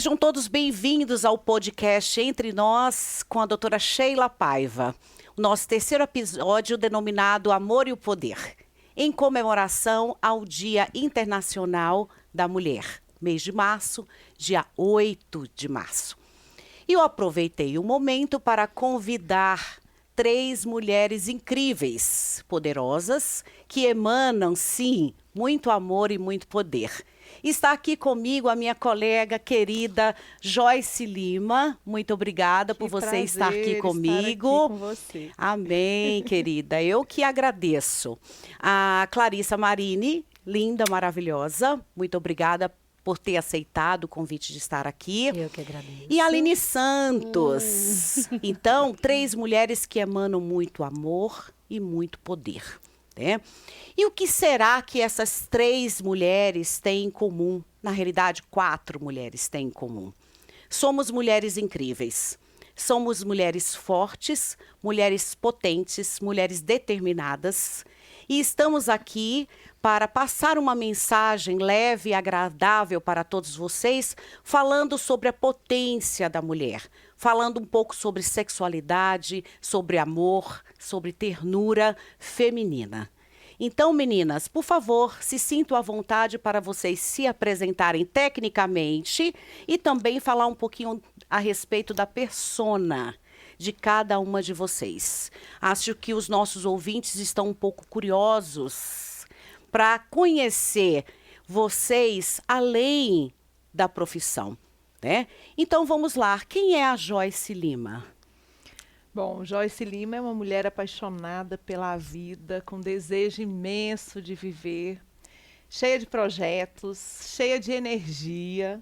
Sejam todos bem-vindos ao podcast Entre Nós com a doutora Sheila Paiva. O nosso terceiro episódio denominado Amor e o Poder, em comemoração ao Dia Internacional da Mulher, mês de março, dia 8 de março. E eu aproveitei o momento para convidar 3 mulheres incríveis, poderosas, que emanam, sim, muito amor e muito poder. Está aqui comigo a minha colega querida Joyce Lima. Muito obrigada por você estar aqui comigo. Estar aqui com você. Amém, querida. Eu que agradeço. A Clarissa Marini, linda, maravilhosa. Muito obrigada por ter aceitado o convite de estar aqui. Eu que agradeço. E a Aline Santos. Então, 3 mulheres que emanam muito amor e muito poder. Né? E o que será que essas 3 mulheres têm em comum? Na realidade, 4 mulheres têm em comum. Somos mulheres incríveis. Somos mulheres fortes, mulheres potentes, mulheres determinadas. E estamos aqui para passar uma mensagem leve e agradável para todos vocês, falando sobre a potência da mulher, falando um pouco sobre sexualidade, sobre amor, sobre ternura feminina. Então, meninas, por favor, se sintam à vontade para vocês se apresentarem tecnicamente e também falar um pouquinho a respeito da persona de cada uma de vocês. Acho que os nossos ouvintes estão um pouco curiosos para conhecer vocês além da profissão, né? Então, vamos lá. Quem é a Joyce Lima? Bom, Joyce Lima é uma mulher apaixonada pela vida, com desejo imenso de viver, cheia de projetos, cheia de energia.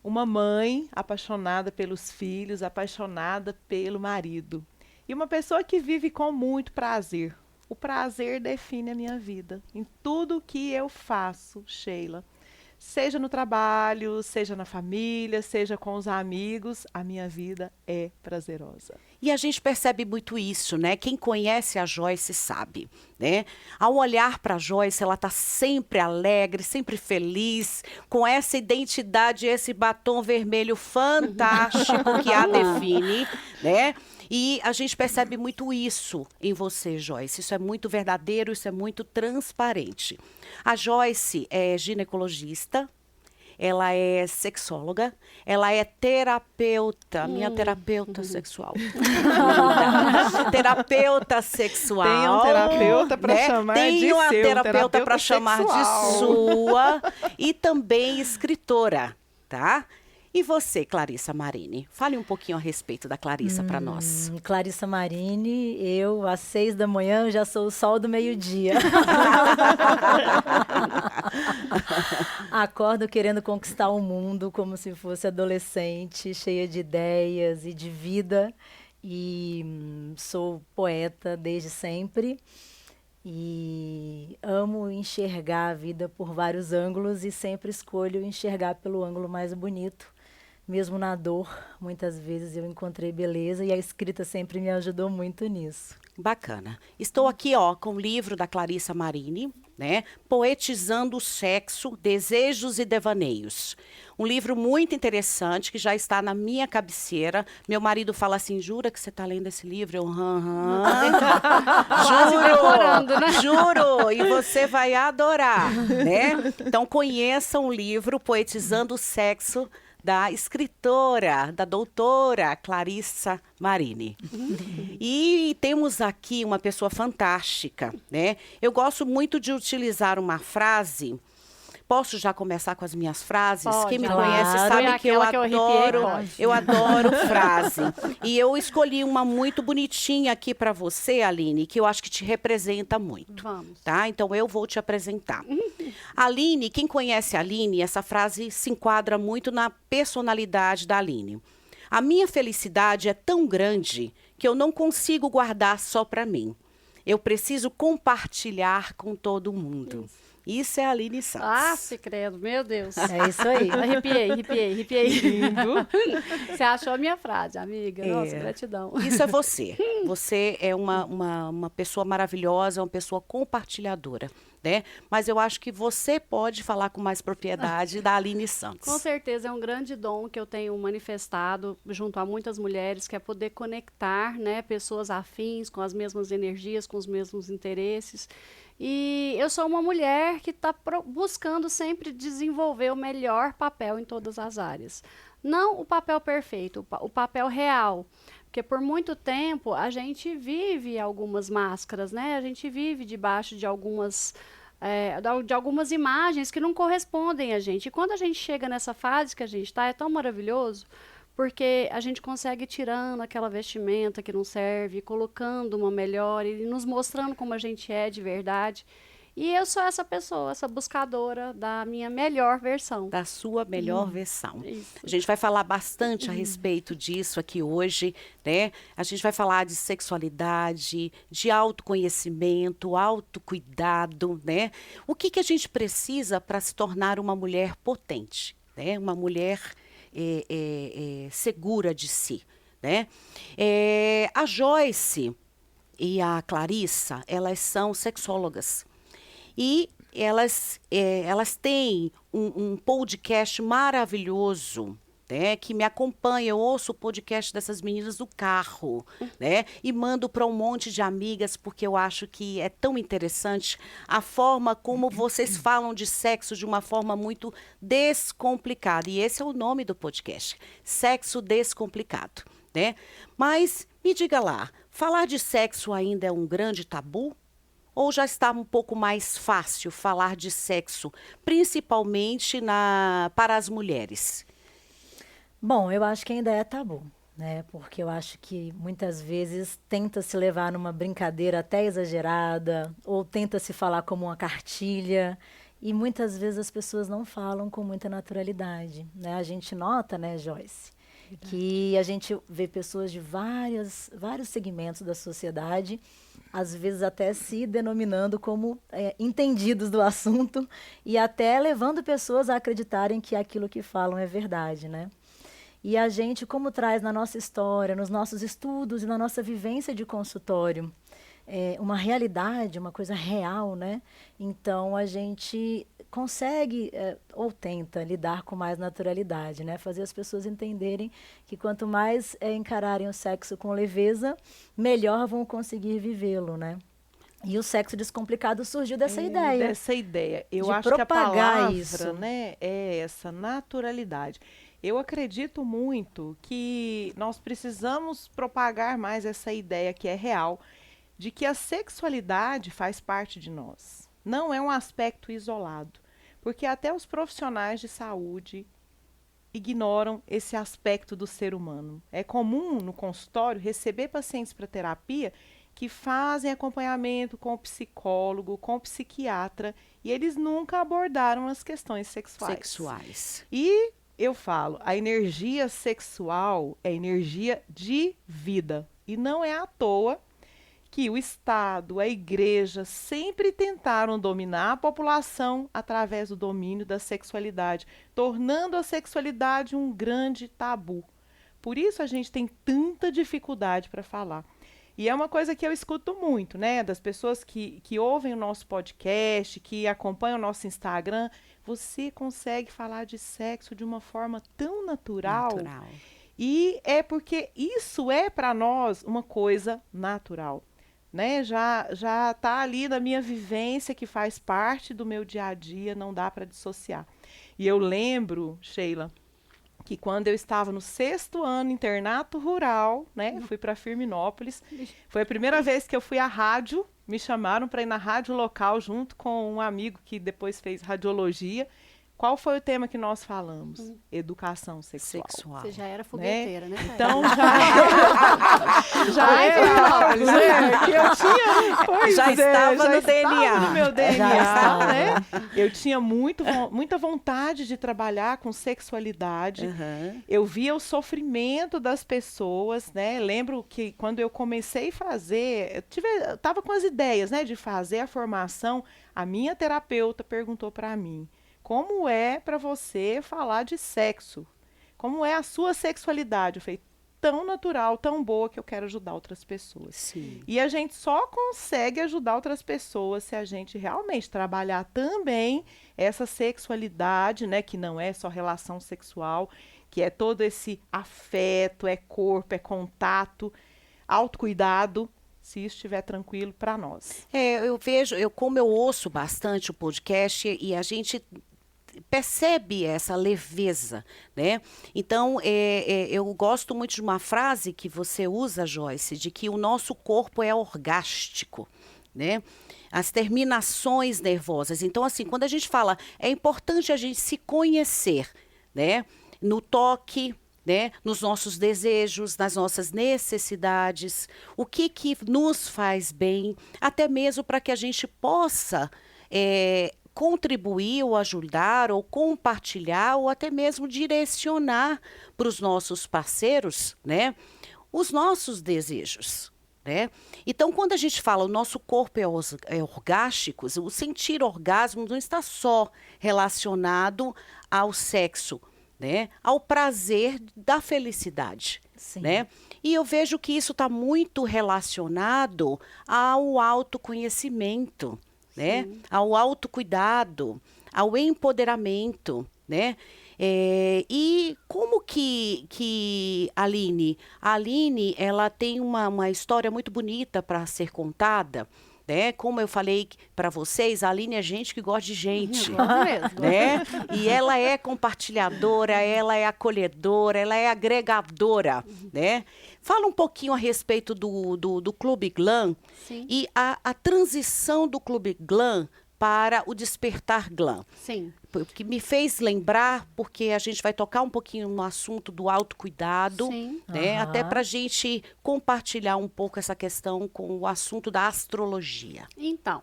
Uma mãe apaixonada pelos filhos, apaixonada pelo marido. E uma pessoa que vive com muito prazer. O prazer define a minha vida. Em tudo que eu faço, Sheila. Seja no trabalho, seja na família, seja com os amigos, a minha vida é prazerosa. E a gente percebe muito isso, né? Quem conhece a Joyce sabe, né? Ao olhar para a Joyce, ela está sempre alegre, sempre feliz, com essa identidade, esse batom vermelho fantástico que a define, né? E a gente percebe muito isso em você, Joyce. Isso é muito verdadeiro, isso é muito transparente. A Joyce é ginecologista, ela é sexóloga, ela é terapeuta, minha terapeuta sexual. Terapeuta sexual. Tem um terapeuta para chamar de seu. Tem uma terapeuta para chamar de sexual. sua. E também escritora, tá? E você, Clarissa Marini? Fale um pouquinho a respeito da Clarissa para nós. Clarissa Marini, eu às 6 da manhã já sou o sol do meio-dia. Acordo querendo conquistar o mundo como se fosse adolescente, cheia de ideias e de vida. E sou poeta desde sempre. E amo enxergar a vida por vários ângulos e sempre escolho enxergar pelo ângulo mais bonito. Mesmo na dor, muitas vezes eu encontrei beleza e a escrita sempre me ajudou muito nisso. Bacana. Estou aqui, ó, com o livro da Clarissa Marini, né? Poetizando o Sexo, Desejos e Devaneios. Um livro muito interessante que já está na minha cabeceira. Meu marido fala assim, jura que você está lendo esse livro? Eu, decorando, né? Juro, e você vai adorar, né? Então conheçam o livro Poetizando o Sexo, da escritora, da doutora Clarissa Marini. E temos aqui uma pessoa fantástica, né? Eu gosto muito de utilizar uma frase. Posso já começar com as minhas frases? Pode, quem me claro. conhece sabe que eu adoro frase. E eu escolhi uma muito bonitinha aqui para você, Aline, que eu acho que te representa muito. Vamos. Tá? Então eu vou te apresentar. Aline, quem conhece a Aline, essa frase se enquadra muito na personalidade da Aline. A minha felicidade é tão grande que eu não consigo guardar só para mim. Eu preciso compartilhar com todo mundo. Isso é a Aline Santos. Ah, se credo, meu Deus. É isso aí. Arrepiei. Lindo. Você achou a minha frase, amiga. Nossa, gratidão. Isso é você. Você é uma pessoa maravilhosa, uma pessoa compartilhadora. né? Mas eu acho que você pode falar com mais propriedade da Aline Santos. Com certeza, é um grande dom que eu tenho manifestado junto a muitas mulheres, que é poder conectar, né, pessoas afins, com as mesmas energias, com os mesmos interesses. E eu sou uma mulher que está buscando sempre desenvolver o melhor papel em todas as áreas. Não o papel perfeito, o papel real. Porque por muito tempo a gente vive algumas máscaras, né? A gente vive debaixo de algumas imagens que não correspondem a gente. E quando a gente chega nessa fase que a gente está, é tão maravilhoso, porque a gente consegue ir tirando aquela vestimenta que não serve, colocando uma melhor e nos mostrando como a gente é de verdade. E eu sou essa pessoa, essa buscadora da minha melhor versão. Da sua melhor versão. Isso. A gente vai falar bastante a respeito disso aqui hoje, né? A gente vai falar de sexualidade, de autoconhecimento, autocuidado, né? O que a gente precisa para se tornar uma mulher potente, né? Uma mulher segura de si, né? A Joyce e a Clarissa, elas são sexólogas. E elas têm um podcast maravilhoso, né, que me acompanha. Eu ouço o podcast dessas meninas no carro, né, e mando para um monte de amigas, porque eu acho que é tão interessante a forma como vocês falam de sexo de uma forma muito descomplicada. E esse é o nome do podcast, Sexo Descomplicado, né? Mas me diga lá, falar de sexo ainda é um grande tabu? Ou já está um pouco mais fácil falar de sexo, principalmente para as mulheres? Bom, eu acho que ainda é tabu, né? Porque eu acho que muitas vezes tenta se levar numa brincadeira até exagerada, ou tenta se falar como uma cartilha, e muitas vezes as pessoas não falam com muita naturalidade, né? A gente nota, né, Joyce, que a gente vê pessoas de vários segmentos da sociedade, às vezes até se denominando como entendidos do assunto e até levando pessoas a acreditarem que aquilo que falam é verdade, né? E a gente, como traz na nossa história, nos nossos estudos e na nossa vivência de consultório, uma realidade, uma coisa real, né? Então, a gente consegue ou tenta lidar com mais naturalidade, né? Fazer as pessoas entenderem que quanto mais encararem o sexo com leveza, melhor vão conseguir vivê-lo, né? E o sexo descomplicado surgiu dessa ideia. Dessa ideia. Eu de acho que a palavra, isso, né, é essa naturalidade. Eu acredito muito que nós precisamos propagar mais essa ideia que é real, de que a sexualidade faz parte de nós. Não é um aspecto isolado, porque até os profissionais de saúde ignoram esse aspecto do ser humano. É comum no consultório receber pacientes para terapia que fazem acompanhamento com o psicólogo, com o psiquiatra, e eles nunca abordaram as questões sexuais. E eu falo, a energia sexual é energia de vida, e não é à toa que o Estado, a igreja, sempre tentaram dominar a população através do domínio da sexualidade, tornando a sexualidade um grande tabu. Por isso a gente tem tanta dificuldade para falar. E é uma coisa que eu escuto muito, né? Das pessoas que ouvem o nosso podcast, que acompanham o nosso Instagram. Você consegue falar de sexo de uma forma tão natural. E é porque isso é para nós uma coisa natural. Né? Já está ali na minha vivência, que faz parte do meu dia a dia, não dá para dissociar. E eu lembro, Sheila, que quando eu estava no 6º ano, internato rural, né? Fui para Firminópolis, foi a primeira vez que eu fui à rádio, me chamaram para ir na rádio local junto com um amigo que depois fez radiologia. Qual foi o tema que nós falamos? Educação sexual. Você já era fogueteira, né? Então já era, que eu tinha, já estava no DNA. No meu DNA, né? Eu tinha muita vontade de trabalhar com sexualidade. Eu via o sofrimento das pessoas, né? Lembro que quando eu comecei a fazer, eu estava com as ideias, né, de fazer a formação, a minha terapeuta perguntou para mim: como é para você falar de sexo? Como é a sua sexualidade? Eu falei, tão natural, tão boa, que eu quero ajudar outras pessoas. Sim. E a gente só consegue ajudar outras pessoas se a gente realmente trabalhar também essa sexualidade, né, que não é só relação sexual, que é todo esse afeto, é corpo, é contato, autocuidado, se isso estiver tranquilo para nós. Eu vejo, como eu ouço bastante o podcast e a gente percebe essa leveza, né? Então, eu gosto muito de uma frase que você usa, Joyce, de que o nosso corpo é orgástico, né? As terminações nervosas. Então, assim, quando a gente fala, é importante a gente se conhecer, né? No toque, né? Nos nossos desejos, nas nossas necessidades, o que nos faz bem, até mesmo para que a gente possa contribuir ou ajudar ou compartilhar ou até mesmo direcionar para os nossos parceiros, né, os nossos desejos, né? Então, quando a gente fala o nosso corpo é orgástico, o sentir orgasmo não está só relacionado ao sexo, né, ao prazer da felicidade, Sim. né? E eu vejo que isso está muito relacionado ao autoconhecimento, né? Ao autocuidado, ao empoderamento, né? E como que a Aline, ela tem uma história muito bonita para ser contada, né? Como eu falei para vocês, a Aline é gente que gosta de gente, né? E ela é compartilhadora, ela é acolhedora, ela é agregadora, né? Fala um pouquinho a respeito do Clube Glam. Sim. E a transição do Clube Glam para o Despertar Glam. Sim. Que me fez lembrar, porque a gente vai tocar um pouquinho no assunto do autocuidado, Sim. né? Aham. Até para a gente compartilhar um pouco essa questão com o assunto da astrologia. Então,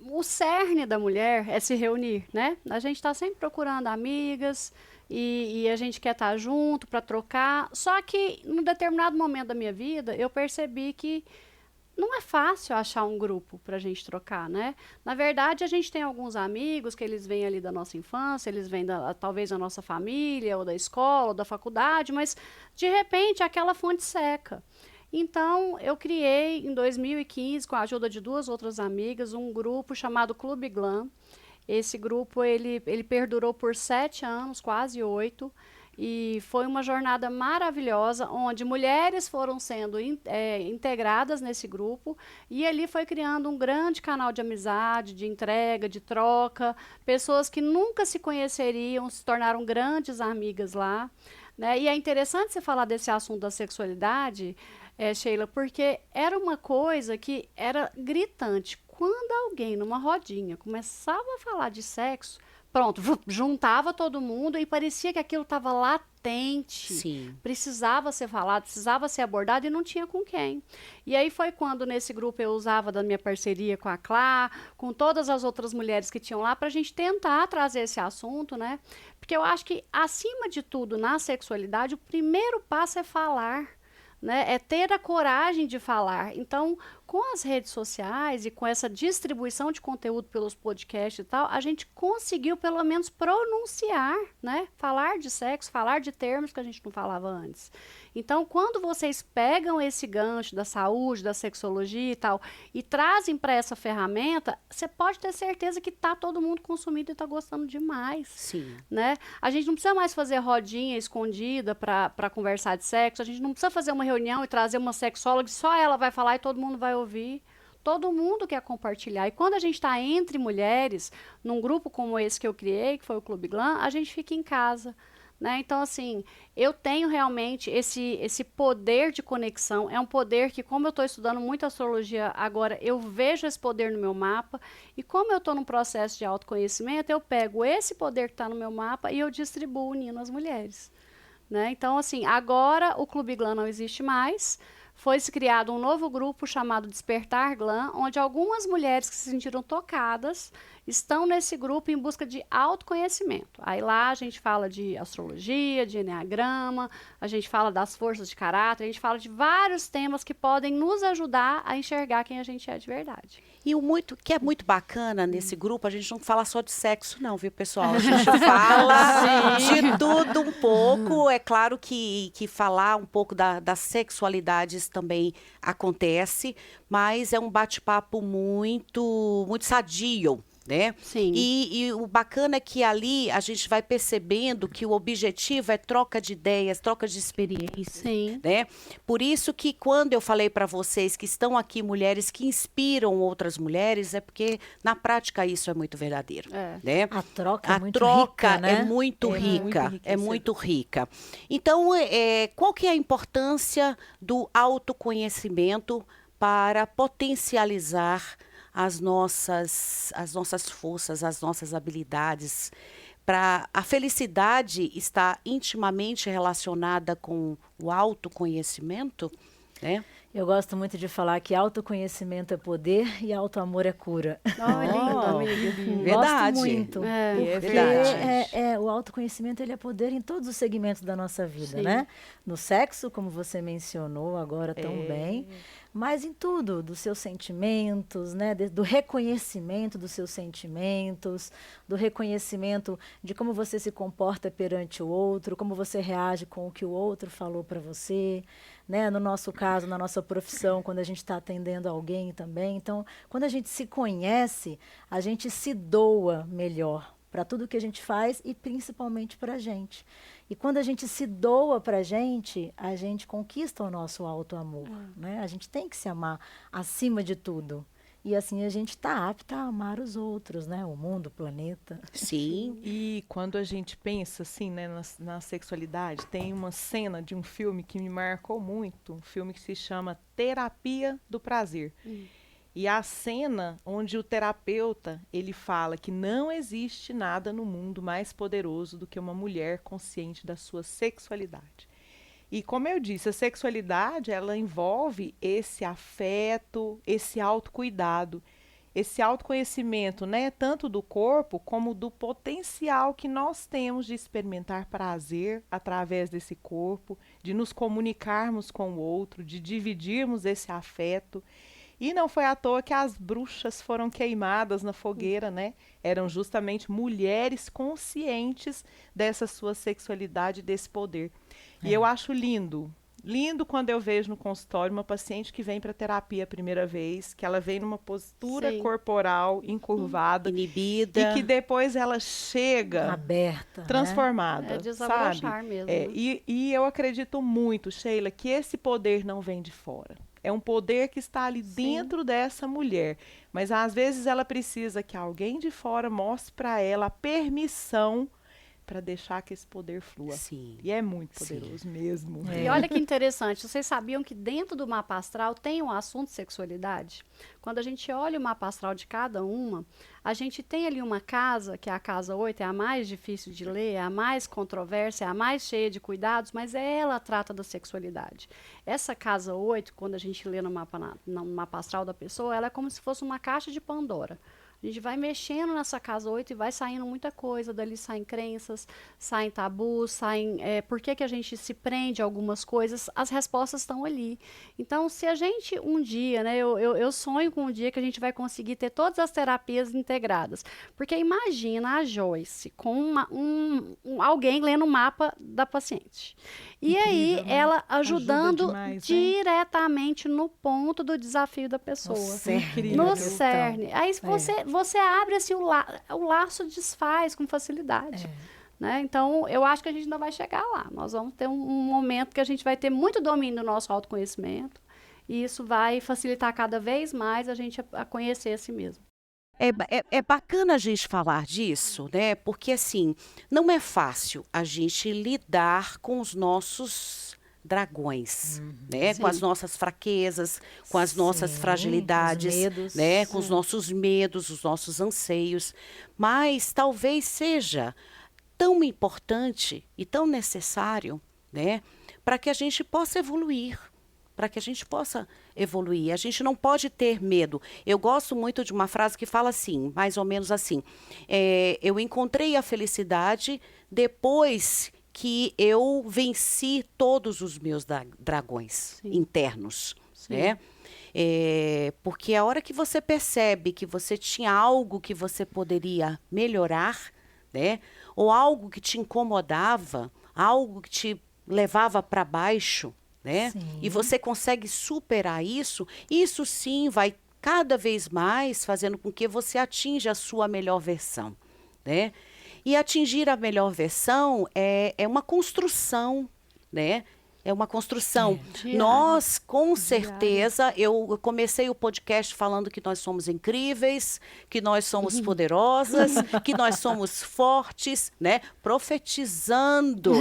o cerne da mulher é se reunir, né? A gente está sempre procurando amigas e a gente quer estar junto para trocar. Só que, num determinado momento da minha vida, eu percebi que não é fácil achar um grupo para a gente trocar, né? Na verdade, a gente tem alguns amigos que eles vêm ali da nossa infância, eles vêm talvez da nossa família, ou da escola, ou da faculdade, mas, de repente, aquela fonte seca. Então, eu criei, em 2015, com a ajuda de 2 outras amigas, um grupo chamado Clube Glam. Esse grupo, ele perdurou por 7 anos, quase 8, e foi uma jornada maravilhosa, onde mulheres foram sendo integradas nesse grupo, e ali foi criando um grande canal de amizade, de entrega, de troca. Pessoas que nunca se conheceriam se tornaram grandes amigas lá, né? E é interessante você falar desse assunto da sexualidade, Sheila, porque era uma coisa que era gritante. Quando alguém numa rodinha começava a falar de sexo, pronto, juntava todo mundo e parecia que aquilo estava latente. Sim. Precisava ser falado, precisava ser abordado e não tinha com quem. E aí foi quando nesse grupo eu usava da minha parceria com a Clá, com todas as outras mulheres que tinham lá, para a gente tentar trazer esse assunto, né? Porque eu acho que, acima de tudo, na sexualidade, o primeiro passo é falar, né? É ter a coragem de falar. Então, com as redes sociais e com essa distribuição de conteúdo pelos podcasts e tal, a gente conseguiu pelo menos pronunciar, né? Falar de sexo, falar de termos que a gente não falava antes. Então, quando vocês pegam esse gancho da saúde, da sexologia e tal, e trazem para essa ferramenta, você pode ter certeza que tá todo mundo consumindo e tá gostando demais. Sim. Né? A gente não precisa mais fazer rodinha escondida para conversar de sexo, a gente não precisa fazer uma reunião e trazer uma sexóloga, só ela vai falar e todo mundo vai ouvir. Todo mundo quer compartilhar. E quando a gente está entre mulheres, num grupo como esse que eu criei, que foi o Clube Glam, a gente fica em casa. Né? Então, assim, eu tenho realmente esse poder de conexão. É um poder que, como eu estou estudando muito astrologia agora, eu vejo esse poder no meu mapa. E como eu estou num processo de autoconhecimento, eu pego esse poder que está no meu mapa e eu distribuo unindo as mulheres. Né? Então, assim, agora o Clube Glam não existe mais. Foi-se criado um novo grupo chamado Despertar Glam, onde algumas mulheres que se sentiram tocadas estão nesse grupo em busca de autoconhecimento. Aí lá a gente fala de astrologia, de enneagrama, a gente fala das forças de caráter, a gente fala de vários temas que podem nos ajudar a enxergar quem a gente é de verdade. E o que é muito bacana nesse grupo, a gente não fala só de sexo, não, viu, pessoal? A gente fala de tudo um pouco. É claro que falar um pouco das sexualidades também acontece, mas é um bate-papo muito, muito sadio, né? Sim. E o bacana é que ali a gente vai percebendo que o objetivo é troca de ideias, troca de experiências, Sim. né? Por isso que quando eu falei para vocês que estão aqui mulheres que inspiram outras mulheres, é porque na prática isso é muito verdadeiro, né? A troca é A muito troca rica, né? é muito rica, é muito rica. Então, qual que é a importância do autoconhecimento para potencializar as nossas forças, as nossas habilidades? A felicidade está intimamente relacionada com o autoconhecimento, né? Eu gosto muito de falar que autoconhecimento é poder e autoamor é cura. Lindo, amiga. Verdade. Gosto muito. É Porque verdade. o autoconhecimento ele é poder em todos os segmentos da nossa vida, né? No sexo, como você mencionou agora tão bem, mas em tudo, dos seus sentimentos, né? Do reconhecimento dos seus sentimentos, do reconhecimento de como você se comporta perante o outro, como você reage com o que o outro falou para você, né? No nosso caso, na nossa profissão, quando a gente está atendendo alguém também. Então, quando a gente se conhece, a gente se doa melhor para tudo que a gente faz e principalmente para a gente. E quando a gente se doa para a gente conquista o nosso auto-amor, né? A gente tem que se amar acima de tudo. E assim a gente está apta a amar os outros, né? O mundo, o planeta. Sim. E quando a gente pensa assim, né, na sexualidade, tem uma cena de um filme que me marcou muito, um filme que se chama Terapia do Prazer. E a cena onde o terapeuta, ele fala que não existe nada no mundo mais poderoso do que uma mulher consciente da sua sexualidade. E como eu disse, a sexualidade, ela envolve esse afeto, esse autocuidado, esse autoconhecimento, né, tanto do corpo como do potencial que nós temos de experimentar prazer através desse corpo, de nos comunicarmos com o outro, de dividirmos esse afeto. E não foi à toa que as bruxas foram queimadas na fogueira, né? Eram justamente mulheres conscientes dessa sua sexualidade, desse poder. E eu acho lindo quando eu vejo no consultório uma paciente que vem para terapia a primeira vez, que ela vem numa postura corporal encurvada, Inibida. e que depois ela chega Aberta, transformada, É desabrochar sabe? mesmo. E eu acredito muito, Sheila, que esse poder não vem de fora. É um poder que está ali dentro dessa mulher. Mas às vezes ela precisa que alguém de fora mostre para ela a permissão para deixar que esse poder flua. Sim. E é muito poderoso mesmo. E olha que interessante, vocês sabiam que dentro do mapa astral tem um assunto sexualidade? Quando a gente olha o mapa astral de cada uma, a gente tem ali uma casa, que é a casa 8, é a mais difícil de ler, é a mais controversa, é a mais cheia de cuidados, mas ela trata da sexualidade. Essa casa 8, quando a gente lê no mapa astral da pessoa, ela é como se fosse uma caixa de Pandora. A gente vai mexendo nessa casa 8 e vai saindo muita coisa. Dali saem crenças, saem tabus, saem... por que a gente se prende a algumas coisas? As respostas estão ali. Então, se a gente um dia, né? Eu sonho com um dia que a gente vai conseguir ter todas as terapias integradas. Porque imagina a Joyce com alguém lendo o mapa da paciente. E Incrível, aí, né? ela Ajuda ajudando demais, né? diretamente no ponto do desafio da pessoa. Incrível. No Questão. cerne. Aí você abre assim, o laço desfaz com facilidade. Né? Então, eu acho que a gente ainda vai chegar lá. Nós vamos ter um momento que a gente vai ter muito domínio do nosso autoconhecimento. E isso vai facilitar cada vez mais a gente a conhecer a si mesmo. É bacana a gente falar disso, né? Porque, assim, não é fácil a gente lidar com os nossos dragões, né? Com as nossas fraquezas, com as nossas fragilidades, os medos. né? Com os nossos medos, os nossos anseios. Mas talvez seja tão importante e tão necessário, né? Para que a gente possa evoluir, para que a gente possa evoluir. A gente não pode ter medo. Eu gosto muito de uma frase que fala assim, mais ou menos assim, eu encontrei a felicidade depois que eu venci todos os meus dragões internos, né? Porque a hora que você percebe que você tinha algo que você poderia melhorar, né? Ou algo que te incomodava, algo que te levava para baixo, né? Sim. E você consegue superar isso, isso sim vai cada vez mais fazendo com que você atinja a sua melhor versão, né? E atingir a melhor versão é uma construção, né? É uma construção. Nós, com certeza, eu comecei o podcast falando que nós somos incríveis, que nós somos poderosas, que nós somos fortes, né? Profetizando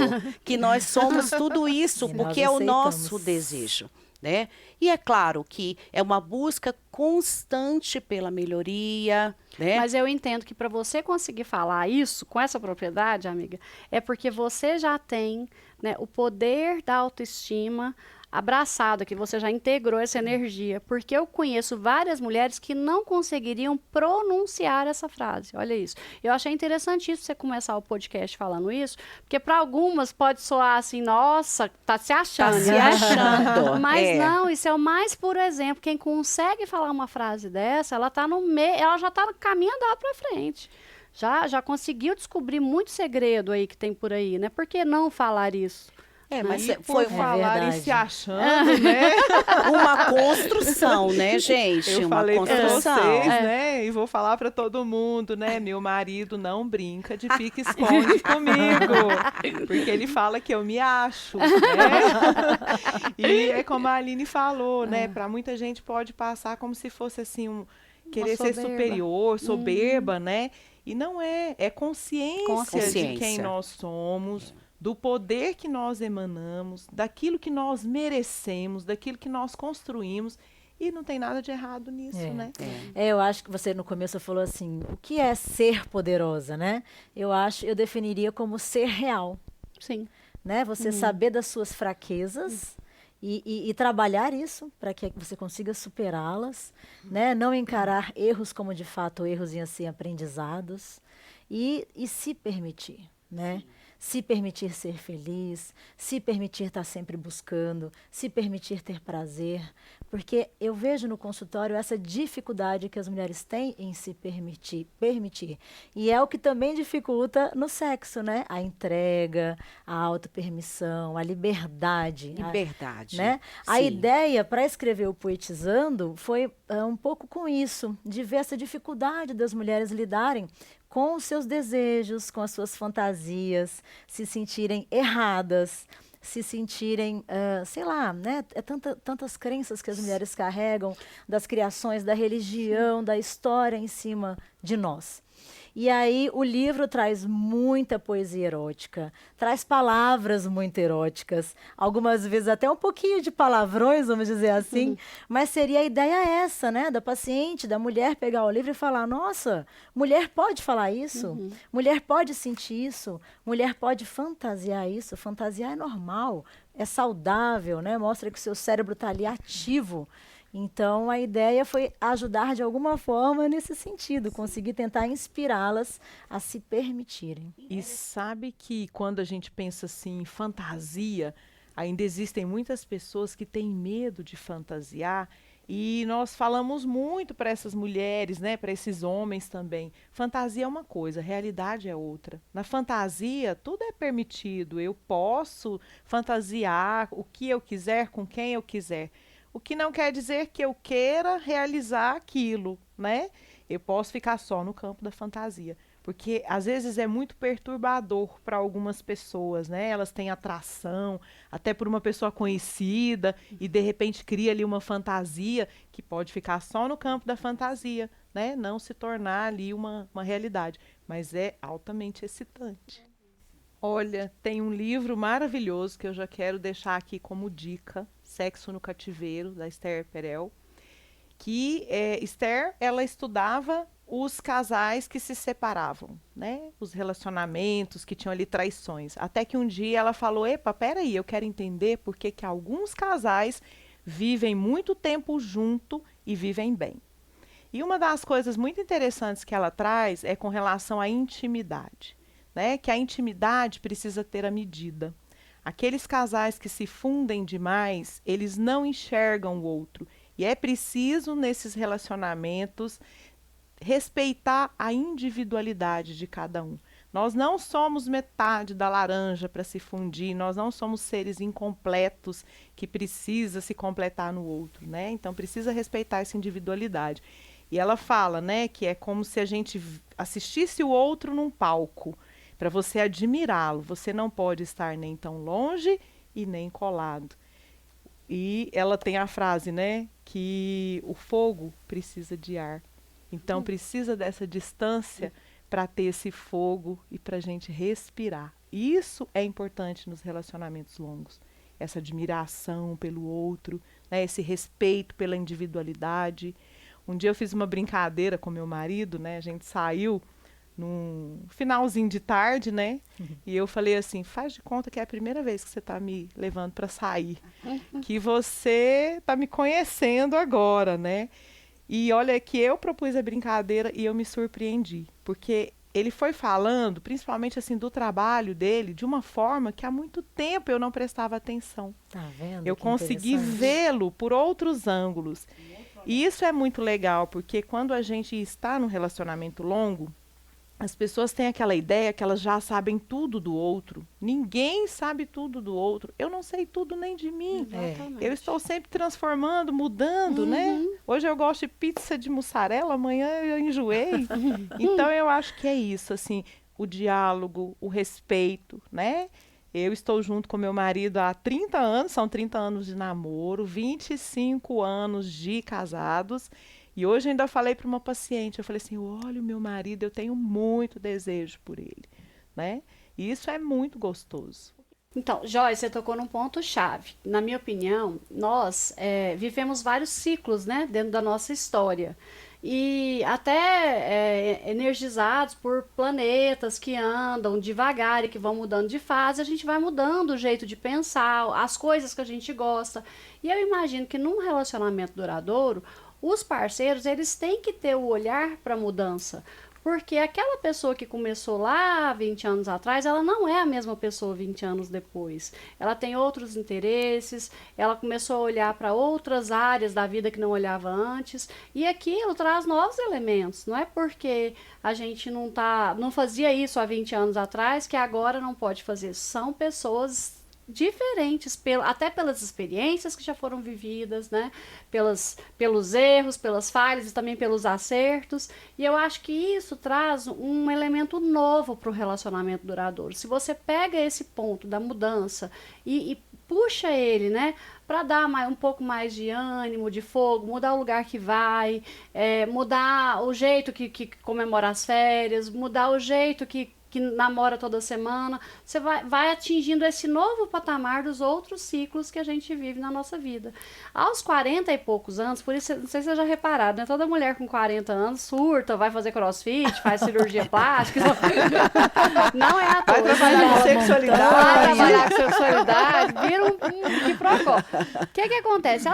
que nós somos tudo isso, E porque nós é o nosso aceitamos. desejo, né? E é claro que é uma busca constante pela melhoria, né? Mas eu entendo que para você conseguir falar isso com essa propriedade, amiga, é porque você já tem, né, o poder da autoestima abraçado, que você já integrou essa energia. Porque eu conheço várias mulheres que não conseguiriam pronunciar essa frase. Olha isso. Eu achei interessantíssimo você começar o podcast falando isso, porque para algumas pode soar assim, nossa, tá se achando. Tá se né? achando. Mas não, isso é o mais puro exemplo. Quem consegue falar uma frase dessa, ela tá no meio, ela já tá no caminho andado para frente. Já conseguiu descobrir muito segredo aí que tem por aí, né? Por que não falar isso? Mas E foi por falar em verdade. se achando, né? uma construção, né, gente? Eu uma falei pra construção. vocês, né? E vou falar pra todo mundo, né? Meu marido não brinca de pique-esconde comigo. Porque ele fala que eu me acho, né? E é como a Aline falou, né? Pra muita gente pode passar como se fosse assim, querer ser soberba. superior, soberba, né? E não é. É consciência de quem Consciência. nós somos, do poder que nós emanamos, daquilo que nós merecemos, daquilo que nós construímos. E não tem nada de errado nisso, né? Eu acho que você no começo falou assim, o que é ser poderosa, né? Eu definiria como ser real, Sim. né? Você saber das suas fraquezas e trabalhar isso para que você consiga superá-las, né? Não encarar erros como de fato erros e assim aprendizados e se permitir, né? Se permitir ser feliz, se permitir estar sempre buscando, se permitir ter prazer, porque eu vejo no consultório essa dificuldade que as mulheres têm em se permitir. E é o que também dificulta no sexo, né? A entrega, a autopermissão, a liberdade. Liberdade. Né? A Sim. ideia para escrever o Poetizando foi um pouco com isso, de ver essa dificuldade das mulheres lidarem com os seus desejos, com as suas fantasias, se sentirem erradas, se sentirem, sei lá, né? Tantas crenças que as mulheres carregam, das criações, da religião, da história em cima de nós. E aí o livro traz muita poesia erótica, traz palavras muito eróticas, algumas vezes até um pouquinho de palavrões, vamos dizer assim, mas seria a ideia essa, né, da paciente, da mulher pegar o livro e falar, nossa, mulher pode falar isso, mulher pode sentir isso, mulher pode fantasiar isso, fantasiar é normal, é saudável, né, mostra que o seu cérebro está ali ativo. Então, a ideia foi ajudar de alguma forma nesse sentido, conseguir tentar inspirá-las a se permitirem. E sabe que quando a gente pensa assim em fantasia, ainda existem muitas pessoas que têm medo de fantasiar e nós falamos muito para essas mulheres, né, para esses homens também. Fantasia é uma coisa, realidade é outra. Na fantasia, tudo é permitido. Eu posso fantasiar o que eu quiser, com quem eu quiser. O que não quer dizer que eu queira realizar aquilo, né? Eu posso ficar só no campo da fantasia. Porque, às vezes, é muito perturbador para algumas pessoas, né? Elas têm atração, até por uma pessoa conhecida, e, de repente, cria ali uma fantasia que pode ficar só no campo da fantasia, né? Não se tornar ali uma realidade. Mas é altamente excitante. Olha, tem um livro maravilhoso que eu já quero deixar aqui como dica, Sexo no Cativeiro, da Esther Perel, que Esther, ela estudava os casais que se separavam, né? Os relacionamentos que tinham ali traições. Até que um dia ela falou, epa, peraí, eu quero entender por que alguns casais vivem muito tempo junto e vivem bem. E uma das coisas muito interessantes que ela traz é com relação à intimidade, né? Que a intimidade precisa ter a medida. Aqueles casais que se fundem demais, eles não enxergam o outro. E é preciso, nesses relacionamentos, respeitar a individualidade de cada um. Nós não somos metade da laranja para se fundir, nós não somos seres incompletos que precisa se completar no outro, né? Então precisa respeitar essa individualidade. E ela fala, né, que é como se a gente assistisse o outro num palco. Para você admirá-lo, você não pode estar nem tão longe e nem colado. E ela tem a frase, né, que o fogo precisa de ar. Então precisa dessa distância para ter esse fogo e para a gente respirar. Isso é importante nos relacionamentos longos. Essa admiração pelo outro, né, esse respeito pela individualidade. Um dia eu fiz uma brincadeira com meu marido, né? A gente saiu num finalzinho de tarde, né? E eu falei assim, faz de conta que é a primeira vez que você está me levando para sair. Que você está me conhecendo agora, né? E olha que eu propus a brincadeira e eu me surpreendi. Porque ele foi falando, principalmente assim, do trabalho dele, de uma forma que há muito tempo eu não prestava atenção. Tá vendo? Eu Que consegui interessante. vê-lo por outros ângulos. E isso é muito legal, porque quando a gente está num relacionamento longo, as pessoas têm aquela ideia que elas já sabem tudo do outro. Ninguém sabe tudo do outro. Eu não sei tudo nem de mim. Exatamente. Eu estou sempre transformando, mudando, né? Hoje eu gosto de pizza de mussarela, amanhã eu enjoei. Então eu acho que é isso, assim, o diálogo, o respeito, né? Eu estou junto com meu marido há 30 anos, são 30 anos de namoro, 25 anos de casados. E hoje eu ainda falei para uma paciente, eu falei assim, olha o meu marido, eu tenho muito desejo por ele, né? E isso é muito gostoso. Então, Joyce, você tocou num ponto-chave. Na minha opinião, nós vivemos vários ciclos, né, dentro da nossa história. E até energizados por planetas que andam devagar e que vão mudando de fase, a gente vai mudando o jeito de pensar, as coisas que a gente gosta. E eu imagino que num relacionamento duradouro, os parceiros, eles têm que ter o olhar para a mudança. Porque aquela pessoa que começou lá 20 anos atrás, ela não é a mesma pessoa 20 anos depois. Ela tem outros interesses, ela começou a olhar para outras áreas da vida que não olhava antes, e aquilo traz novos elementos. Não é porque a gente não fazia isso há 20 anos atrás que agora não pode fazer. São pessoas diferentes, até pelas experiências que já foram vividas, né? Pelos erros, pelas falhas e também pelos acertos. E eu acho que isso traz um elemento novo para o relacionamento duradouro. Se você pega esse ponto da mudança e puxa ele, né? Para dar um pouco mais de ânimo, de fogo, mudar o lugar que vai, mudar o jeito que comemora as férias, mudar o jeito que namora toda semana, você vai atingindo esse novo patamar dos outros ciclos que a gente vive na nossa vida. Aos 40 e poucos anos, por isso, não sei se vocês já repararam, né? Toda mulher com 40 anos surta, vai fazer crossfit, faz cirurgia plástica. Não é à toa. Vai trabalhar com sexualidade. Vai trabalhar com sexualidade, vira um quiprocó. O que acontece?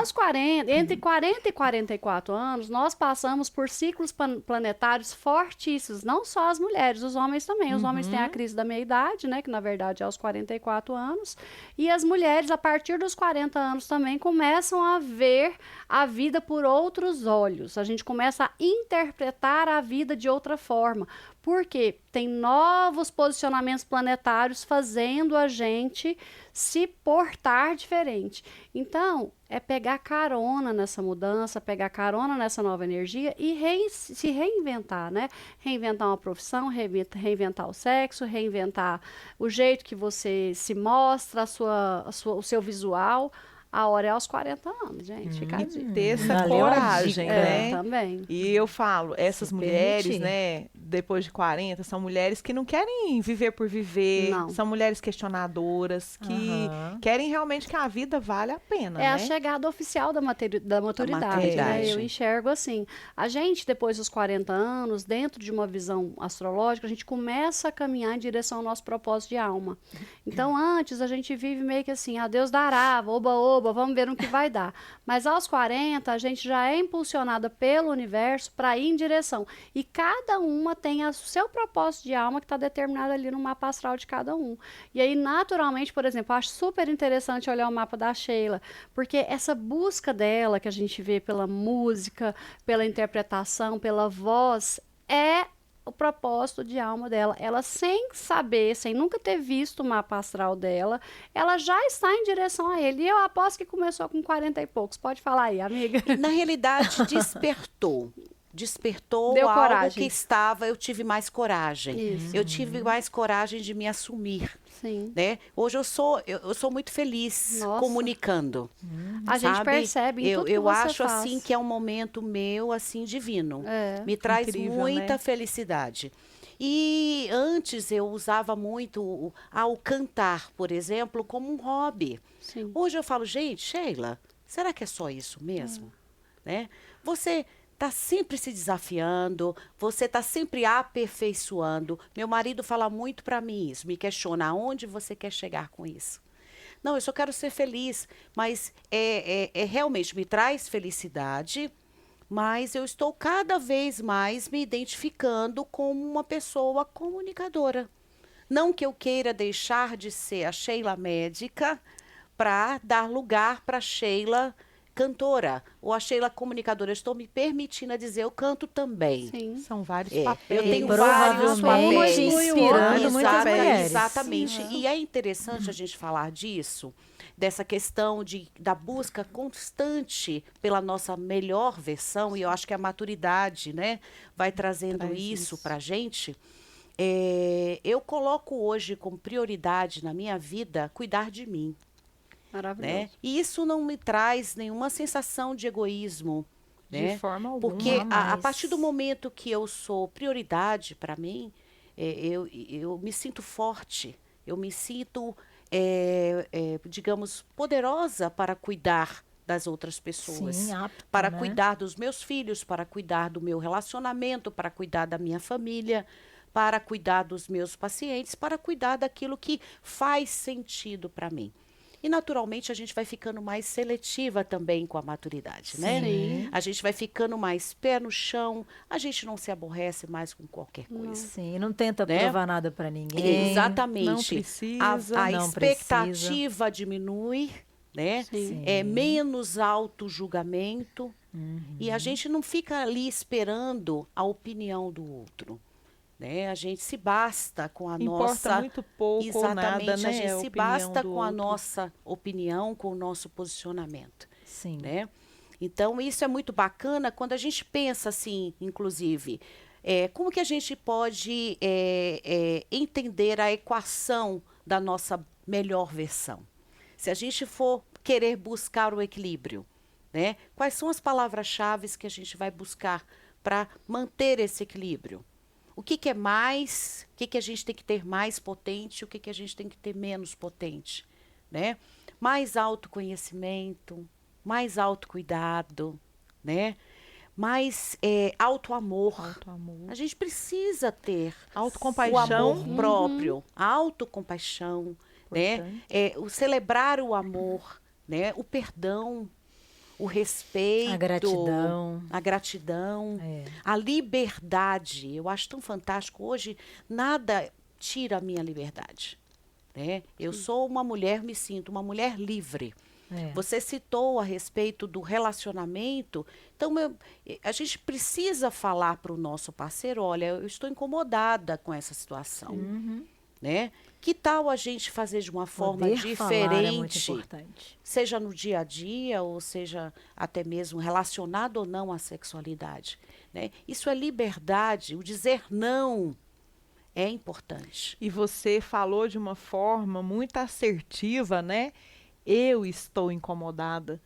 Entre 40 e 44 anos, nós passamos por ciclos planetários fortíssimos, não só as mulheres, os homens também. Os homens têm a crise da meia-idade, né, que na verdade é aos 44 anos, e as mulheres, a partir dos 40 anos também, começam a ver a vida por outros olhos. A gente começa a interpretar a vida de outra forma, porque tem novos posicionamentos planetários fazendo a gente se portar diferente. Então, é pegar carona nessa mudança, pegar carona nessa nova energia e se reinventar, né? Reinventar uma profissão, reinventar o sexo, reinventar o jeito que você se mostra, o seu visual. A hora é aos 40 anos, gente. Fica a dica. Ter essa Valeu a coragem, dica. né? Também. E eu falo, essas mulheres, permitir. né, depois de 40, são mulheres que não querem viver por viver, Não. são mulheres questionadoras, que querem realmente que a vida vale a pena, É né? a chegada oficial da maturidade, maturidade. né? Eu enxergo assim. A gente, depois dos 40 anos, dentro de uma visão astrológica, a gente começa a caminhar em direção ao nosso propósito de alma. Então, antes, a gente vive meio que assim, a Deus dará, oba, boba, vamos ver no que vai dar. Mas aos 40, a gente já é impulsionada pelo universo para ir em direção. E cada uma tem o seu propósito de alma que está determinado ali no mapa astral de cada um. E aí, naturalmente, por exemplo, eu acho super interessante olhar o mapa da Sheila, porque essa busca dela, que a gente vê pela música, pela interpretação, pela voz, é o propósito de alma dela. Ela, sem saber, sem nunca ter visto o mapa astral dela, ela já está em direção a ele. E eu aposto que começou com 40 e poucos. Pode falar aí, amiga. Na realidade, despertou. Despertou Deu algo coragem. que estava, eu tive mais coragem. Isso. Eu tive mais coragem de me assumir, Sim. né? Hoje eu sou muito feliz Nossa. comunicando. A gente sabe? percebe em tudo que eu você acho faz. assim que é um momento meu assim divino. É. Me traz Incrível, muita né? felicidade. E antes eu usava muito o cantar, por exemplo, como um hobby. Sim. Hoje eu falo, gente, Sheila, será que é só isso mesmo? Né? Você está sempre se desafiando, você está sempre aperfeiçoando. Meu marido fala muito para mim isso, me questiona aonde você quer chegar com isso. Não, eu só quero ser feliz, mas realmente me traz felicidade, mas eu estou cada vez mais me identificando como uma pessoa comunicadora. Não que eu queira deixar de ser a Sheila médica para dar lugar para a Sheila cantora ou a Sheila comunicadora. Eu estou me permitindo a dizer, eu canto também. Sim. São vários É, papéis. eu tenho Provavelmente vários papéis. inspirando muitas mulheres. Exatamente. E é interessante a gente falar disso, dessa questão da busca constante pela nossa melhor versão, e eu acho que a maturidade, né, vai trazendo Traz isso isso. para a gente. Eu coloco hoje como prioridade na minha vida cuidar de mim. Maravilhoso. Né? E isso não me traz nenhuma sensação de egoísmo, né? De forma alguma. Porque a mas- partir do momento que eu sou prioridade para mim, eu me sinto forte, eu me sinto, digamos, poderosa para cuidar das outras pessoas, Sim, apta, para né? cuidar dos meus filhos, para cuidar do meu relacionamento, para cuidar da minha família, para cuidar dos meus pacientes, para cuidar daquilo que faz sentido para mim. E, naturalmente, a gente vai ficando mais seletiva também com a maturidade, né? Sim. A gente vai ficando mais pé no chão, a gente não se aborrece mais com qualquer coisa. Sim, não tenta Né? provar nada pra ninguém. Exatamente. não precisa, A não expectativa diminui, né? Sim. É menos auto-julgamento. Uhum. E a gente não fica ali esperando a opinião do outro. Né? A gente se basta com a Importa nossa... muito pouco ou Exatamente, nada, né? a gente se opinião basta do com a outro. nossa opinião, com o nosso posicionamento. Sim. Né? Então, isso é muito bacana quando a gente pensa assim, inclusive, como que a gente pode entender a equação da nossa melhor versão? Se a gente for querer buscar o equilíbrio, né? Quais são as palavras-chave que a gente vai buscar para manter esse equilíbrio? O que é mais, o que a gente tem que ter mais potente, o que a gente tem que ter menos potente, né? Mais autoconhecimento, mais autocuidado, né? Mais autoamor. Auto-amor. A gente precisa ter o Autocompaixão. amor próprio, a autocompaixão, né? Importante. O celebrar o amor, né? O perdão, o respeito, a gratidão, a liberdade. Eu acho tão fantástico. Hoje, nada tira a minha liberdade. Né? Eu sou uma mulher, me sinto uma mulher livre. Você citou a respeito do relacionamento. Então, a gente precisa falar para o nosso parceiro, olha, eu estou incomodada com essa situação. Né? Que tal a gente fazer de uma forma Poder falar é muito diferente, importante. seja no dia a dia, ou seja até mesmo relacionado ou não à sexualidade. Né? Isso é liberdade, o dizer não é importante. E você falou de uma forma muito assertiva, né? Eu estou incomodada.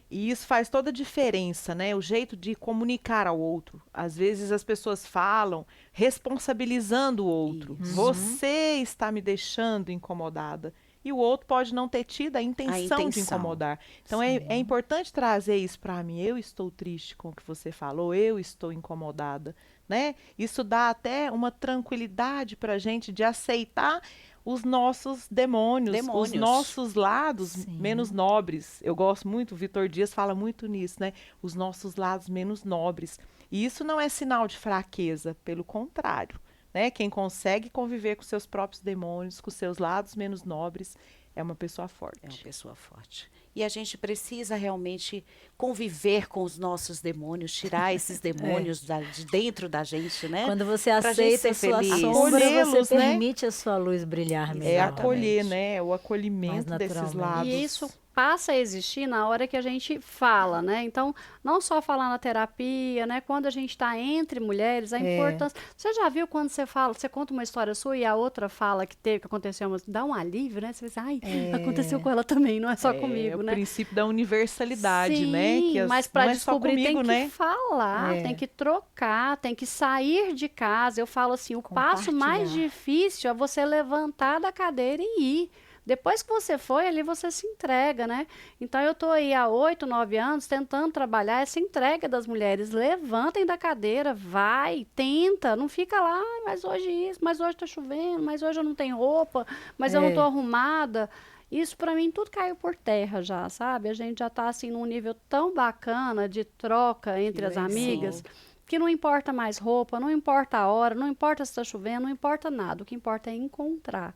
E isso faz toda a diferença, né? O jeito de comunicar ao outro. Às vezes as pessoas falam responsabilizando o outro. Isso. Você está me deixando incomodada. E o outro pode não ter tido a intenção de intenção. incomodar. Então é importante trazer isso para mim. Eu estou triste com o que você falou, eu estou incomodada. Né? Isso dá até uma tranquilidade para a gente de aceitar os nossos demônios, os nossos lados Sim. menos nobres. Eu gosto muito, o Vitor Dias fala muito nisso, né? Os nossos lados menos nobres. E isso não é sinal de fraqueza, pelo contrário, né? Quem consegue conviver com seus próprios demônios, com seus lados menos nobres, é uma pessoa forte. É uma pessoa forte. E a gente precisa realmente conviver com os nossos demônios, tirar esses demônios de dentro da gente, né? Quando você Pra gente aceita a ser sua feliz. sombra, Acolhê-los, você né? permite a sua luz brilhar melhor. É Exatamente. acolher, né? O acolhimento Mais desses naturalmente. lados. E isso passa a existir na hora que a gente fala, né? Então, não só falar na terapia, né? Quando a gente está entre mulheres, a importância... Você já viu quando você fala, você conta uma história sua e a outra fala que teve, que aconteceu, mas dá um alívio, né? Você pensa, ai, aconteceu com ela também, não é só comigo, o né? princípio da universalidade, Sim, né? Que mas para não é só descobrir comigo, tem né? que falar, tem que trocar, tem que sair de casa. Eu falo assim, o passo mais Compartilhar. difícil é você levantar da cadeira e ir. Depois que você foi, ali você se entrega, né? Então, eu estou aí há 8, 9 anos tentando trabalhar essa entrega das mulheres. Levantem da cadeira, vai, tenta, não fica lá, "Ai, mas hoje isso, mas hoje está chovendo, mas hoje eu não tenho roupa, mas eu não estou arrumada." Isso, para mim, tudo caiu por terra já, sabe? A gente já está, assim, num nível tão bacana de troca entre as legal. amigas, que não importa mais roupa, não importa a hora, não importa se está chovendo, não importa nada. O que importa é encontrar.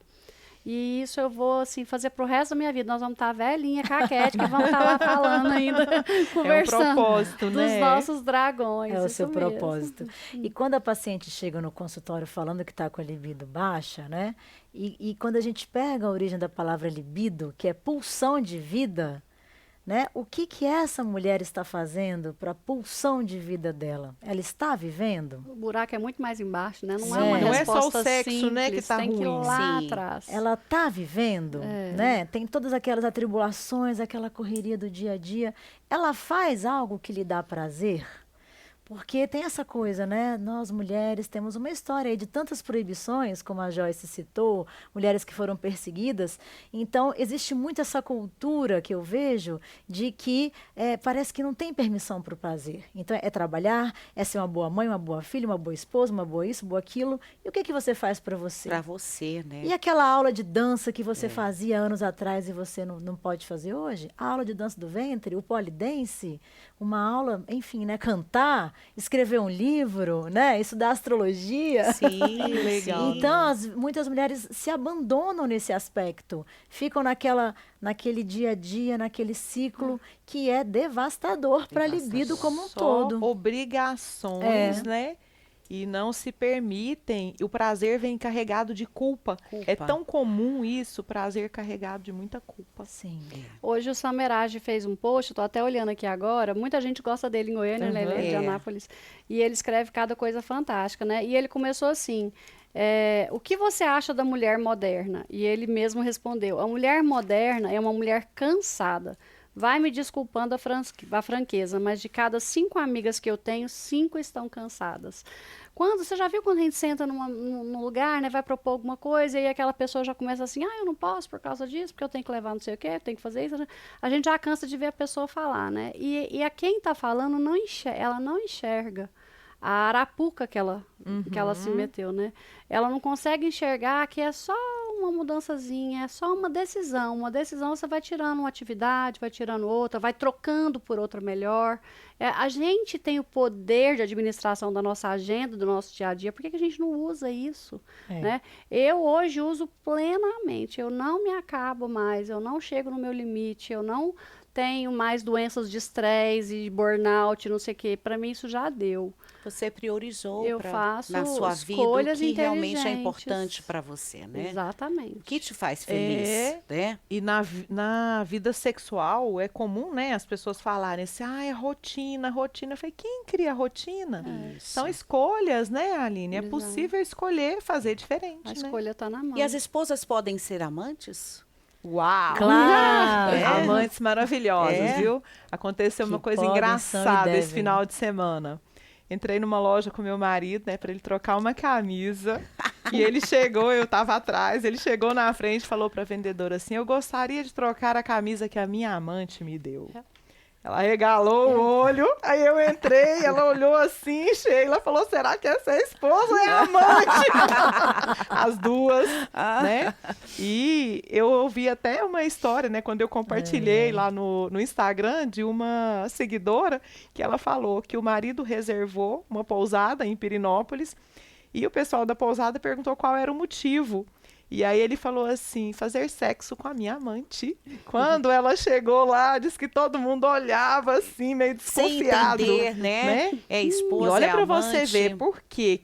E isso eu vou, assim, fazer pro resto da minha vida. Nós vamos estar velhinha, caquética, vamos estar lá falando ainda, conversando É um propósito, dos né? nossos dragões. É o isso seu mesmo. propósito. E quando a paciente chega no consultório falando que está com a libido baixa, né? E quando a gente pega a origem da palavra libido, que é pulsão de vida, né? O que essa mulher está fazendo para a pulsão de vida dela? Ela está vivendo? O buraco é muito mais embaixo, né? Não É. é uma Não é só o resposta sexo, simples, né, que tá tem que ir ruim. lá Sim. atrás. Ela está vivendo, né? Tem todas aquelas atribulações, aquela correria do dia a dia. Ela faz algo que lhe dá prazer? Porque tem essa coisa, né? Nós mulheres temos uma história aí de tantas proibições, como a Joyce citou, mulheres que foram perseguidas. Então, existe muito essa cultura que eu vejo de que parece que não tem permissão para o prazer. Então, é trabalhar, é ser uma boa mãe, uma boa filha, uma boa esposa, uma boa isso, boa aquilo. E o que você faz para você? Para você, né? E aquela aula de dança que você fazia anos atrás e você não pode fazer hoje? A aula de dança do ventre, o polidense, uma aula, enfim, né? Cantar, escrever um livro, né? Estudar astrologia. Sim, legal. sim. Então, muitas mulheres se abandonam nesse aspecto, ficam naquele dia a dia, naquele ciclo que é devastador para a libido como um Só todo. obrigações, né? E não se permitem. E o prazer vem carregado de culpa. Culpa. É tão comum isso, o prazer carregado de muita culpa. Sim. Hoje o Samerage fez um post, estou até olhando aqui agora, muita gente gosta dele em Goiânia, né? Ele é de Anápolis, e ele escreve cada coisa fantástica, né? E ele começou assim, o que você acha da mulher moderna? E ele mesmo respondeu, a mulher moderna é uma mulher cansada. Vai me desculpando a franqueza, mas de cada 5 amigas que eu tenho, 5 estão cansadas. Você já viu quando a gente senta num lugar, né, vai propor alguma coisa e aí aquela pessoa já começa assim, eu não posso por causa disso, porque eu tenho que levar não sei o quê, eu tenho que fazer isso. Né? A gente já cansa de ver a pessoa falar, né? E a quem está falando, ela não enxerga a arapuca que ela se meteu, né? Ela não consegue enxergar que é só uma mudançazinha, é só uma decisão. Uma decisão você vai tirando uma atividade, vai tirando outra, vai trocando por outra melhor. A gente tem o poder de administração da nossa agenda, do nosso dia a dia. Por que a gente não usa isso? Né? Eu hoje uso plenamente. Eu não me acabo mais, eu não chego no meu limite, eu não tenho mais doenças de estresse e burnout, não sei o quê. Para mim isso já deu. Você priorizou Eu faço na sua vida o escolhas que realmente é inteligentes. importante para você, né? Exatamente. O que te faz feliz, né? E na vida sexual é comum, né, as pessoas falarem assim, é rotina. Eu falei, quem cria a rotina? Isso. São escolhas, né, Aline? É Exato. possível escolher, fazer diferente, A né? escolha está na mão. E as esposas podem ser amantes? Uau! Claro! Amantes maravilhosos, viu? Aconteceu uma Que coisa podem, engraçada são e esse devem. final de semana. Entrei numa loja com meu marido, né, para ele trocar uma camisa. E ele chegou, eu tava atrás, ele chegou na frente e falou pra vendedora assim, eu gostaria de trocar a camisa que a minha amante me deu. Ela regalou o olho, aí eu entrei, ela olhou assim, Sheila falou, será que essa é a esposa ou é a amante? As duas, né? E eu ouvi até uma história, né, quando eu compartilhei lá no Instagram de uma seguidora, que ela falou que o marido reservou uma pousada em Pirinópolis e o pessoal da pousada perguntou qual era o motivo. E aí ele falou assim, fazer sexo com a minha amante. Quando ela chegou lá, disse que todo mundo olhava assim, meio desconfiado. Sem entender, né? É esposa, E olha é para amante. você ver por que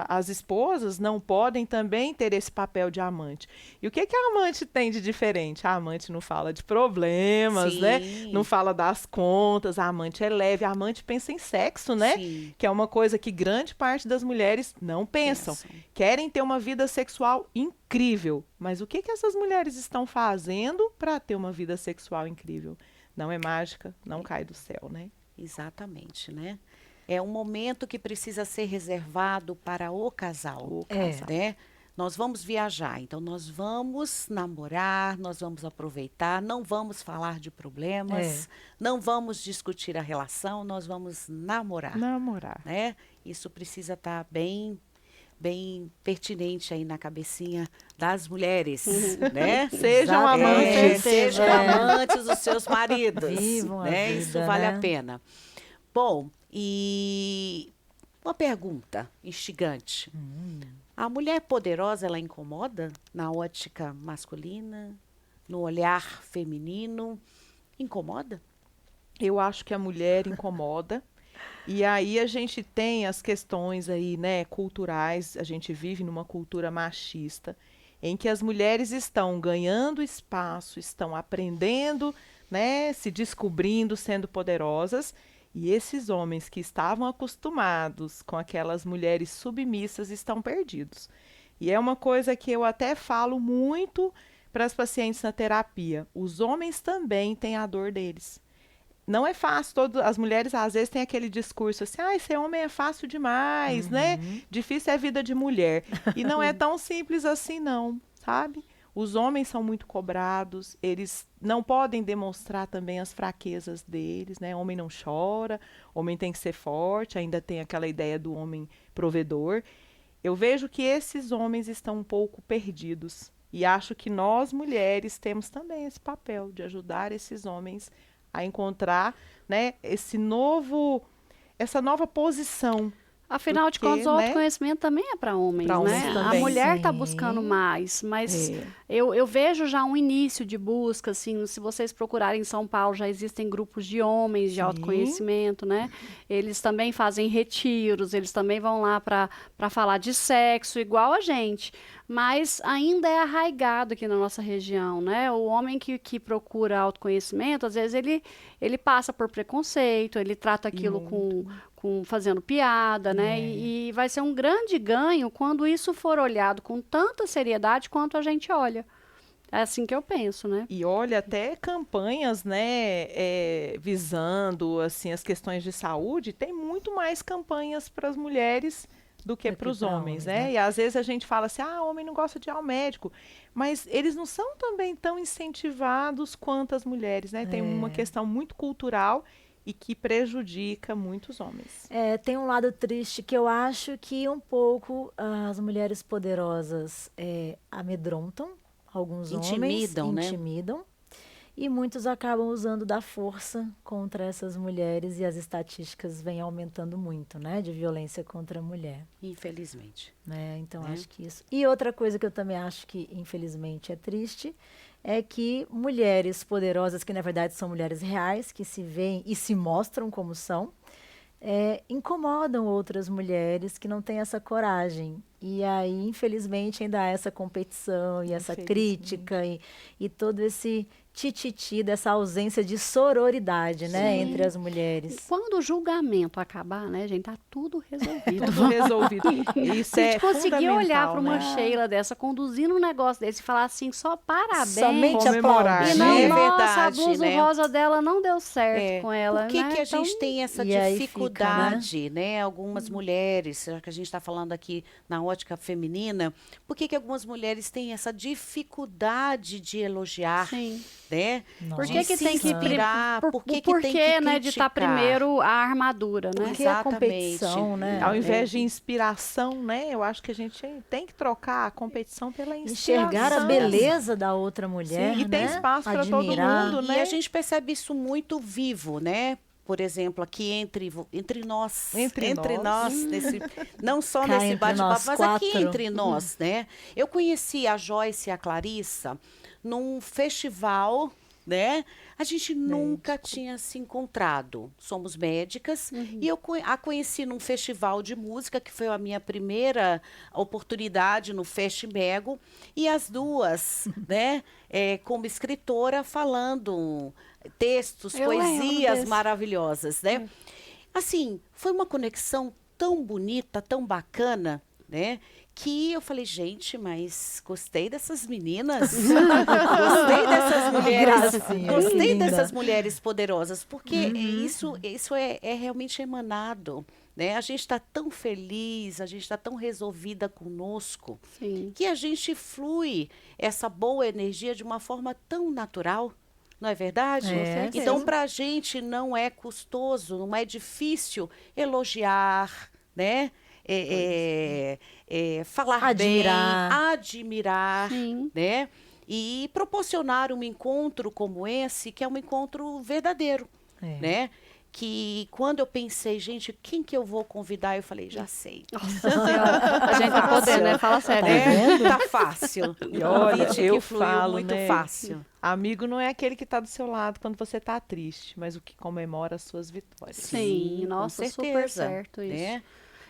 as esposas não podem também ter esse papel de amante. E o que a amante tem de diferente? A amante não fala de problemas, Sim. né? Não fala das contas, a amante é leve, a amante pensa em sexo, né? Sim. Que é uma coisa que grande parte das mulheres não pensam. Querem ter uma vida sexual incrível. Mas o que essas mulheres estão fazendo para ter uma vida sexual incrível? Não é mágica, não cai do céu, né? Exatamente, né? É um momento que precisa ser reservado para o casal, né? Nós vamos viajar, então nós vamos namorar, nós vamos aproveitar, não vamos falar de problemas, não vamos discutir a relação, nós vamos namorar. Namorar. Né? Isso precisa estar bem pertinente aí na cabecinha das mulheres, né? Sejam amantes. Sejam amantes dos seus maridos. Vivam a né? vida, Isso vale né? a pena. Bom, e uma pergunta instigante. A mulher poderosa, ela incomoda na ótica masculina, no olhar feminino? Incomoda? Eu acho que a mulher incomoda. E aí a gente tem as questões aí, né, culturais. A gente vive numa cultura machista, em que as mulheres estão ganhando espaço, estão aprendendo, né, se descobrindo, sendo poderosas. E esses homens que estavam acostumados com aquelas mulheres submissas estão perdidos. E é uma coisa que eu até falo muito para as pacientes na terapia. Os homens também têm a dor deles. Não é fácil, as mulheres às vezes têm aquele discurso assim, ser homem é fácil demais, né? Difícil é a vida de mulher. E não é tão simples assim não, sabe? Os homens são muito cobrados, eles não podem demonstrar também as fraquezas deles, né? Homem não chora, homem tem que ser forte, ainda tem aquela ideia do homem provedor. Eu vejo que esses homens estão um pouco perdidos. E acho que nós, mulheres, temos também esse papel de ajudar esses homens a encontrar, né, essa nova posição. Afinal de contas, o autoconhecimento também é para homens, Pra né? homens também. A mulher está Sim. buscando mais, mas eu vejo já um início de busca, assim, se vocês procurarem em São Paulo, já existem grupos de homens de autoconhecimento, né? Eles também fazem retiros, eles também vão lá para falar de sexo, igual a gente. Mas ainda é arraigado aqui na nossa região, né? O homem que procura autoconhecimento, às vezes ele passa por preconceito, ele trata aquilo fazendo piada, né? E vai ser um grande ganho quando isso for olhado com tanta seriedade quanto a gente olha. É assim que eu penso, né? E olha, até campanhas, né, visando assim, as questões de saúde, tem muito mais campanhas para as mulheres do que para os homens, né? E às vezes a gente fala assim, homem não gosta de ir ao médico, mas eles não são também tão incentivados quanto as mulheres, né? Tem uma questão muito cultural e que prejudica muitos homens. Tem um lado triste que eu acho que um pouco as mulheres poderosas amedrontam alguns Intimidam, homens, né? intimidam, e muitos acabam usando da força contra essas mulheres e as estatísticas vêm aumentando muito, né, de violência contra a mulher. Infelizmente. Né? Então, acho que isso. E outra coisa que eu também acho que, infelizmente, é triste, é que mulheres poderosas, que na verdade são mulheres reais, que se veem e se mostram como são, incomodam outras mulheres que não têm essa coragem. E aí, infelizmente, ainda há essa competição e essa crítica e todo esse tititi dessa ausência de sororidade, né, entre as mulheres. Quando o julgamento acabar, né, gente, tá tudo resolvido. Tudo resolvido. Isso Se a gente conseguir olhar para uma né? Sheila dessa, conduzindo um negócio desse e falar assim, só parabéns. Somente comemorar. aplaudir. E não, É nossa, verdade, a blusa né? rosa dela não deu certo com ela. Por que, né? que a Então, gente tem essa E aí dificuldade, né? Algumas mulheres, já que a gente está falando aqui na ótica feminina, por que, que algumas mulheres têm essa dificuldade de elogiar? Sim. né? Por que que se tem que inspirar, por que o porquê, tem que né, de estar criticar? primeiro a armadura, né? Porque a competição, né? Ao invés de inspiração, né? Eu acho que a gente tem que trocar a competição pela inspiração. Enxergar a beleza da outra mulher, Sim, e tem né? espaço para todo Admirar. mundo, E né? a gente percebe isso muito vivo, né? Por exemplo, aqui entre nós, Entre nós. não só Cá nesse entre bate-papo, nós mas aqui quatro. entre nós, né? Eu conheci a Joyce e a Clarissa num festival, né? A gente nunca tinha se encontrado. Somos médicas e eu a conheci num festival de música, que foi a minha primeira oportunidade no Festmego, e as duas, né, como escritora, falando textos, Eu lembro poesias desse. maravilhosas, né? Assim, foi uma conexão tão bonita, tão bacana, né? Que eu falei, gente, mas gostei dessas meninas, gostei dessas mulheres, gracinha, gostei linda. dessas mulheres poderosas, porque isso é realmente emanado, né? A gente está tão feliz, a gente está tão resolvida conosco, Sim. que a gente flui essa boa energia de uma forma tão natural. Não é verdade? É, Então, sim. para a gente não é custoso, não é difícil elogiar, né? Falar Admirar. bem, admirar, Sim. né? E proporcionar um encontro como esse, que é um encontro verdadeiro, É. né? Que quando eu pensei, gente, quem que eu vou convidar? Eu falei, já sei. Nossa Senhora, a gente tá podendo, né? Fala sério. Tá fácil. E olha, Convite eu que fluiu falo, muito né? fácil. Amigo não é aquele que está do seu lado quando você está triste, mas o que comemora as suas vitórias. Sim, com nossa, super certeza, certo isso. né?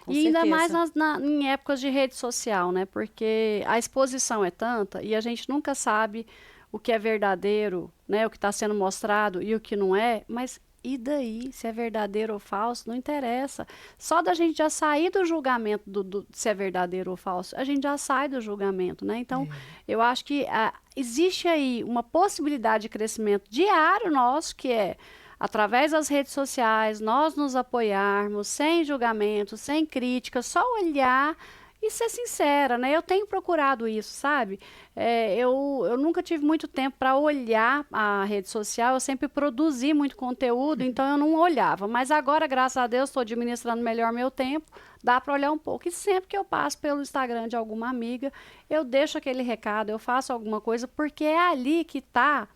Com E ainda mais certeza. em épocas de rede social, né? Porque a exposição é tanta e a gente nunca sabe o que é verdadeiro, né? O que está sendo mostrado e o que não é, mas e daí? Se é verdadeiro ou falso, não interessa. Só da gente já sair do julgamento se é verdadeiro ou falso, a gente já sai do julgamento, né? Então, eu acho que existe aí uma possibilidade de crescimento diário nosso, que é através das redes sociais, nós nos apoiarmos, sem julgamento, sem crítica, só olhar e ser sincera, né? Eu tenho procurado isso, sabe? Eu nunca tive muito tempo para olhar a rede social, eu sempre produzi muito conteúdo, então eu não olhava. Mas agora, graças a Deus, estou administrando melhor meu tempo, dá para olhar um pouco. E sempre que eu passo pelo Instagram de alguma amiga, eu deixo aquele recado, eu faço alguma coisa, porque é ali que está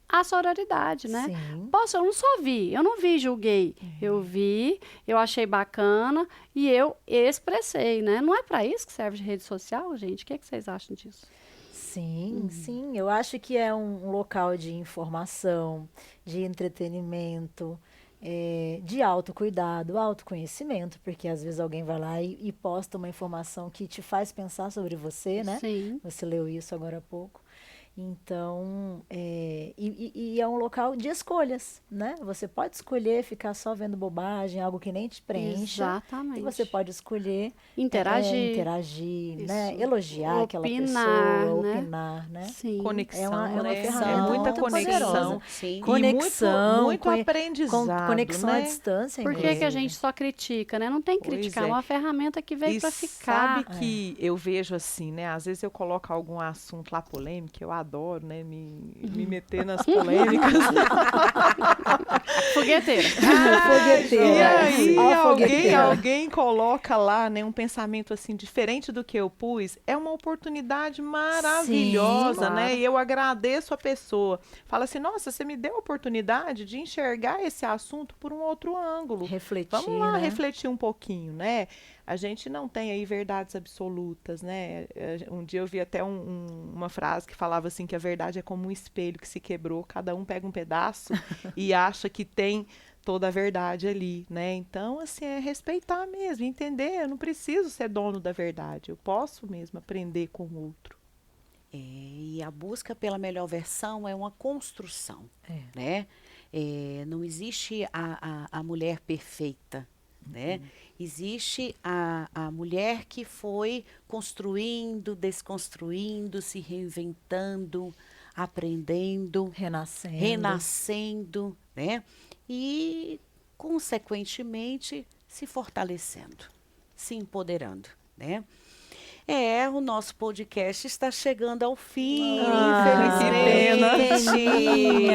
a sororidade, né? Sim. Poxa, eu não só vi, eu não vi, julguei. Eu vi, eu achei bacana e eu expressei, né? Não é para isso que serve de rede social, gente? O que vocês acham disso? Sim, sim. Eu acho que é um local de informação, de entretenimento, de autocuidado, autoconhecimento, porque às vezes alguém vai lá e posta uma informação que te faz pensar sobre você, né? Sim. Você leu isso agora há pouco. Então, e é um local de escolhas, né? Você pode escolher ficar só vendo bobagem, algo que nem te preencha. Exatamente. E você pode escolher Interagir. né? Isso. Elogiar aquela Opinar, pessoa, né? opinar, né? Sim. Conexão, É uma né? ferramenta muita muito conexão. poderosa. Sim. Conexão, e muito aprendizado, conexão à né? distância, Por que que a inclusive. gente só critica, né? Não tem que Pois criticar, é é. uma ferramenta que veio E para ficar. sabe que eu vejo assim, né? Às vezes eu coloco algum assunto lá polêmico, eu adoro, né? Me meter nas polêmicas. Fogueteira. Fogueteira. E aí Ó a fogueteira. alguém coloca lá, né, um pensamento assim diferente do que eu pus, é uma oportunidade maravilhosa, Sim, né? claro. E eu agradeço a pessoa. Fala assim, nossa, você me deu a oportunidade de enxergar esse assunto por um outro ângulo. Refletir, Vamos lá né? refletir um pouquinho, né? A gente não tem aí verdades absolutas, né? Um dia eu vi até uma frase que falava assim que a verdade é como um espelho que se quebrou, cada um pega um pedaço e acha que tem toda a verdade ali, né? Então, assim, é respeitar mesmo, entender, eu não preciso ser dono da verdade, eu posso mesmo aprender com o outro. E a busca pela melhor versão é uma construção, né? Não existe a mulher perfeita, né? Existe a mulher que foi construindo, desconstruindo, se reinventando, aprendendo, renascendo, né? E, consequentemente, se fortalecendo, se empoderando, né? O nosso podcast está chegando ao fim, que infelizmente.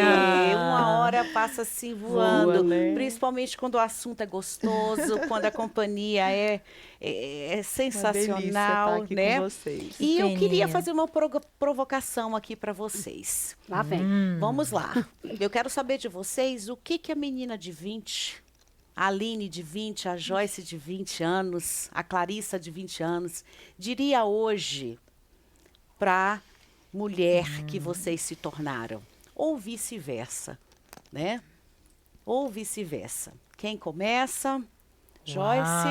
Uma hora passa assim voando, Voa, né? principalmente quando o assunto é gostoso, quando a companhia é Uma delícia sensacional, estar aqui né? com vocês. E eu queria Peninha. fazer uma provocação aqui para vocês. Lá vem. Vamos lá. Eu quero saber de vocês o que que a menina de 20, a Aline de 20, a Joyce de 20 anos, a Clarissa de 20 anos, diria hoje para mulher que vocês se tornaram. Ou vice-versa, né? Ou vice-versa. Quem começa? Joyce?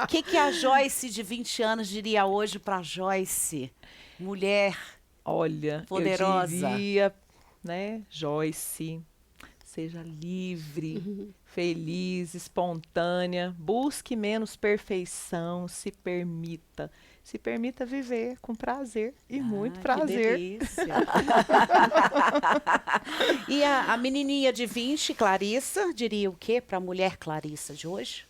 O que a Joyce de 20 anos diria hoje para Joyce, mulher? Olha, Poderosa. eu diria, né, Joyce, seja livre, feliz, espontânea, busque menos perfeição, se permita viver com prazer e muito Que prazer. delícia. E a menininha de 20, Clarissa, diria o quê para a mulher Clarissa de hoje?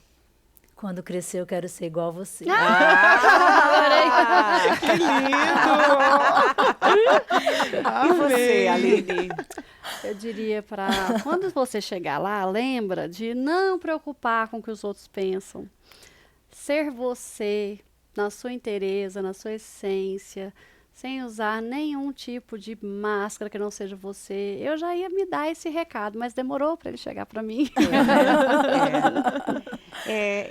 Quando crescer, eu quero ser igual a você. Que lindo! E você, Amei. Aline? Eu diria para quando você chegar lá, lembra de não preocupar com o que os outros pensam. Ser você, na sua inteireza, na sua essência, sem usar nenhum tipo de máscara que não seja você. Eu já ia me dar esse recado, mas demorou para ele chegar para mim.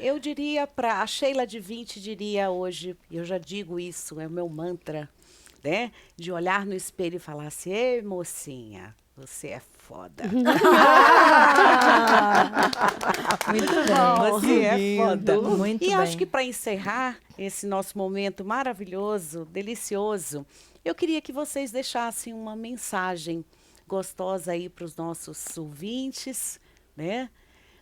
Eu diria para a Sheila de 20, diria hoje, eu já digo isso, é o meu mantra, né? De olhar no espelho e falar assim, ei, mocinha, você é foda. Muito bom. Você é lindo. foda. Muito E bem. acho que para encerrar esse nosso momento maravilhoso, delicioso, eu queria que vocês deixassem uma mensagem gostosa aí para os nossos ouvintes, né?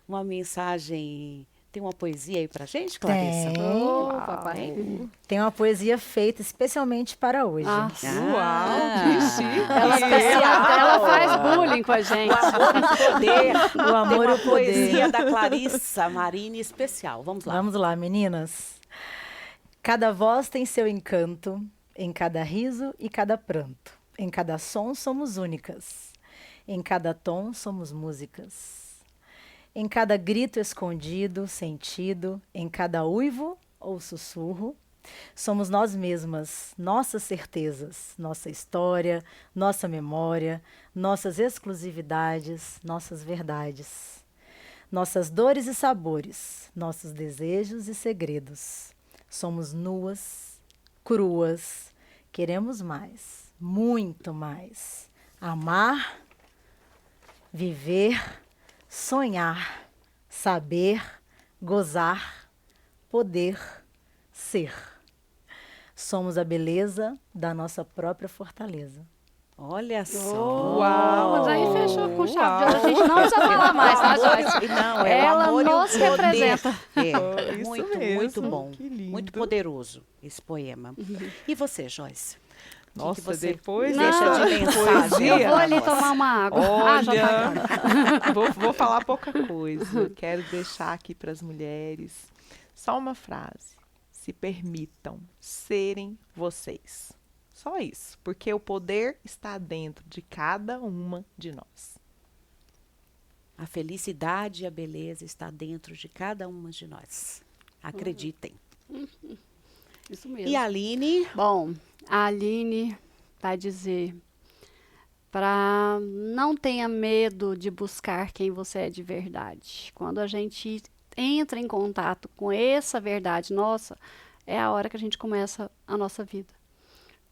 Uma mensagem. Tem uma poesia aí pra gente, Clarissa? Tem. Ô, papai. Tem uma poesia feita especialmente para hoje. Ah, Uau, que chique! ela faz bullying com a gente. O amor e o poder. O amor e o poder. Poesia da Clarissa Marini especial. Vamos lá. Vamos lá, meninas. Cada voz tem seu encanto, em cada riso e cada pranto. Em cada som somos únicas, em cada tom somos músicas. Em cada grito escondido, sentido, em cada uivo ou sussurro, somos nós mesmas, nossas certezas, nossa história, nossa memória, nossas exclusividades, nossas verdades, nossas dores e sabores, nossos desejos e segredos. Somos nuas, cruas, queremos mais, muito mais. Amar, viver, sonhar, saber, gozar, poder, ser. Somos a beleza da nossa própria fortaleza. Olha só. Uau! Mas aí fechou com chave de ouro. A gente não precisa falar mais, tá, Joyce? Não, Ela o amor nos e o poder. representa. É, Isso muito, mesmo. muito bom. Que lindo. Muito poderoso esse poema. E você, Joyce? Nossa, você depois deixa dessa de mensagem? poesia, Eu vou ali Nossa. tomar uma água. Já tá olha, vou falar pouca coisa. Quero deixar aqui para as mulheres só uma frase. Se permitam serem vocês. Só isso, porque o poder está dentro de cada uma de nós. A felicidade e a beleza está dentro de cada uma de nós. Acreditem. Isso mesmo. E a Aline? Bom, a Aline vai dizer para não tenha medo de buscar quem você é de verdade. Quando a gente entra em contato com essa verdade nossa, é a hora que a gente começa a nossa vida.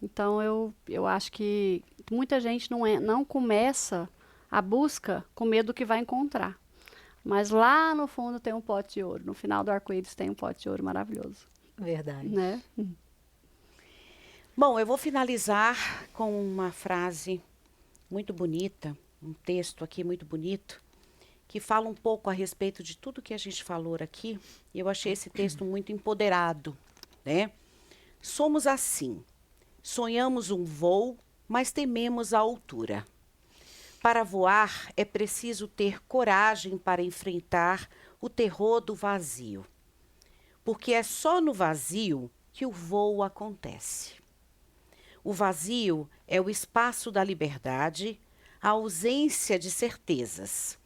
Então, eu acho que muita gente não começa a busca com medo do que vai encontrar. Mas lá no fundo tem um pote de ouro. No final do arco-íris tem um pote de ouro maravilhoso. Verdade. Né? Bom, eu vou finalizar com uma frase muito bonita, um texto aqui muito bonito, que fala um pouco a respeito de tudo que a gente falou aqui. E eu achei esse texto muito empoderado, né? Somos assim. Sonhamos um voo, mas tememos a altura. Para voar, é preciso ter coragem para enfrentar o terror do vazio. porque é só no vazio que o voo acontece. O vazio é o espaço da liberdade, a ausência de certezas.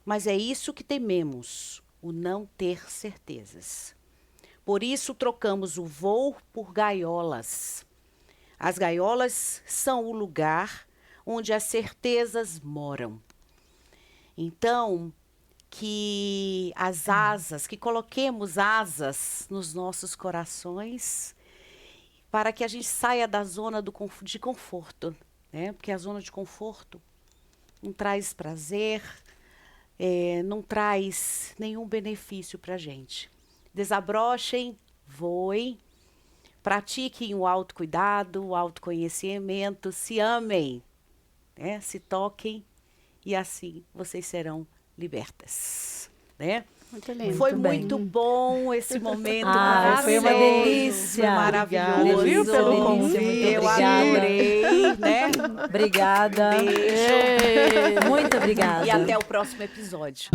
Mas é isso que tememos, o não ter certezas. Por isso trocamos o voo por gaiolas. As gaiolas são o lugar onde as certezas moram. Então, que as asas, que coloquemos asas nos nossos corações, para que a gente saia da zona de conforto, né? Porque a zona de conforto não traz prazer, não traz nenhum benefício para a gente. Desabrochem, voem, pratiquem o autocuidado, o autoconhecimento, se amem, né? Se toquem e assim vocês serão libertas, né? Muito lindo. Foi Muito bem. muito bom esse momento Ah, com foi uma vocês. delícia. Foi maravilhoso. Obrigada, viu, pelo Delícia, convite. muito Eu obrigada. adorei, né? Obrigada. Beijo. Muito obrigada. E até o próximo episódio.